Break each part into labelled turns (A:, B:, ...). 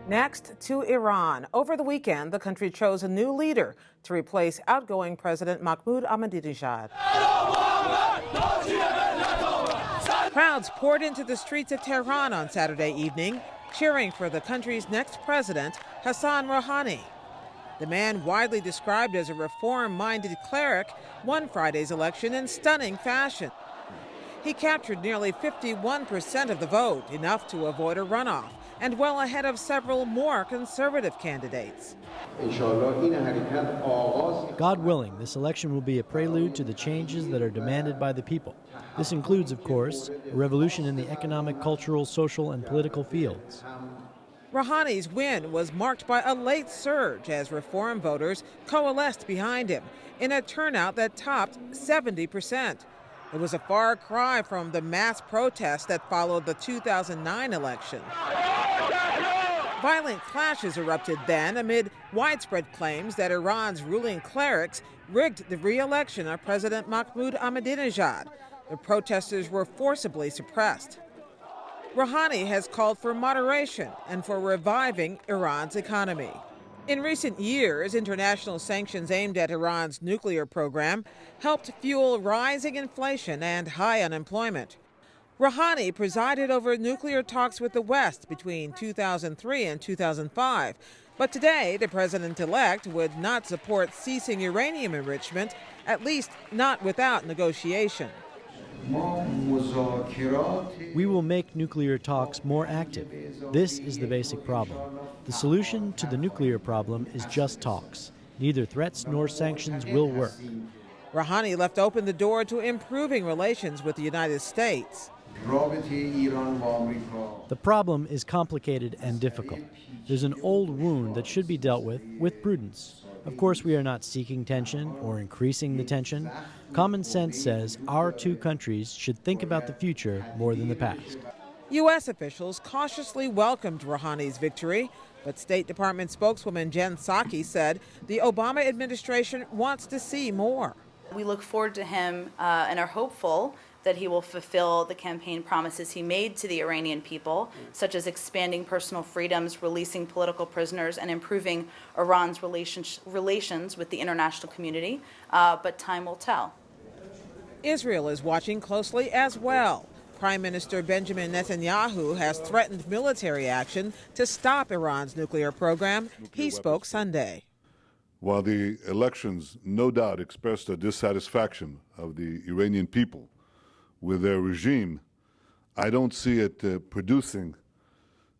A: Next to Iran. Over the weekend, the country chose a new leader to replace outgoing President Mahmoud Ahmadinejad. Crowds poured into the streets of Tehran on Saturday evening, cheering for the country's next president, Hasan Rouhani. The man, widely described as a reform-minded cleric, won Friday's election in stunning fashion. He captured nearly 51% of the vote, enough to avoid a runoff, and well ahead of several more conservative candidates.
B: God willing, this election will be a prelude to the changes that are demanded by the people. This includes, of course, a revolution in the economic, cultural, social, and political fields.
A: Rouhani's win was marked by a late surge as reform voters coalesced behind him in a turnout that topped 70%. It was a far cry from the mass protests that followed the 2009 election. Violent clashes erupted then amid widespread claims that Iran's ruling clerics rigged the re-election of President Mahmoud Ahmadinejad. The protesters were forcibly suppressed. Rouhani has called for moderation and for reviving Iran's economy. In recent years, international sanctions aimed at Iran's nuclear program helped fuel rising inflation and high unemployment. Rouhani presided over nuclear talks with the West between 2003 and 2005. But today, the president-elect would not support ceasing uranium enrichment, at least not without negotiation.
B: We will make nuclear talks more active. This is the basic problem. The solution to the nuclear problem is just talks. Neither threats nor sanctions will work.
A: Rouhani left open the door to improving relations with the United States.
B: The problem is complicated and difficult. There's an old wound that should be dealt with prudence. Of course, we are not seeking tension or increasing the tension. Common sense says our two countries should think about the future more than the past.
A: U.S. officials cautiously welcomed Rouhani's victory, but State Department spokeswoman Jen Psaki said the Obama administration wants to see more.
C: We look forward to him and are hopeful that he will fulfill the campaign promises he made to the Iranian people, such as expanding personal freedoms, releasing political prisoners, and improving Iran's relations with the international community. But time will tell.
A: Israel is watching closely as well. Prime Minister Benjamin Netanyahu has threatened military action to stop Iran's nuclear program. He spoke Sunday.
D: While the elections no doubt expressed a dissatisfaction of the Iranian people with their regime, I don't see it producing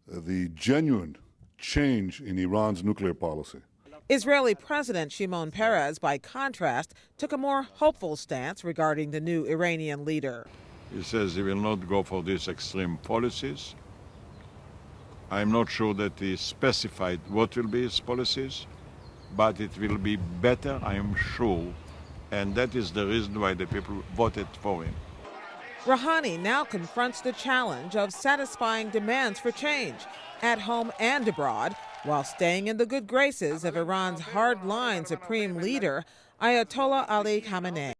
D: the genuine change in Iran's nuclear policy.
A: Israeli President Shimon Peres, by contrast, took a more hopeful stance regarding the new Iranian leader.
E: He says he will not go for these extreme policies. I'm not sure that he specified what will be his policies, but it will be better, I am sure, and that is the reason why the people voted for him.
A: Rouhani now confronts the challenge of satisfying demands for change at home and abroad, while staying in the good graces of Iran's hard-line supreme leader, Ayatollah Ali Khamenei.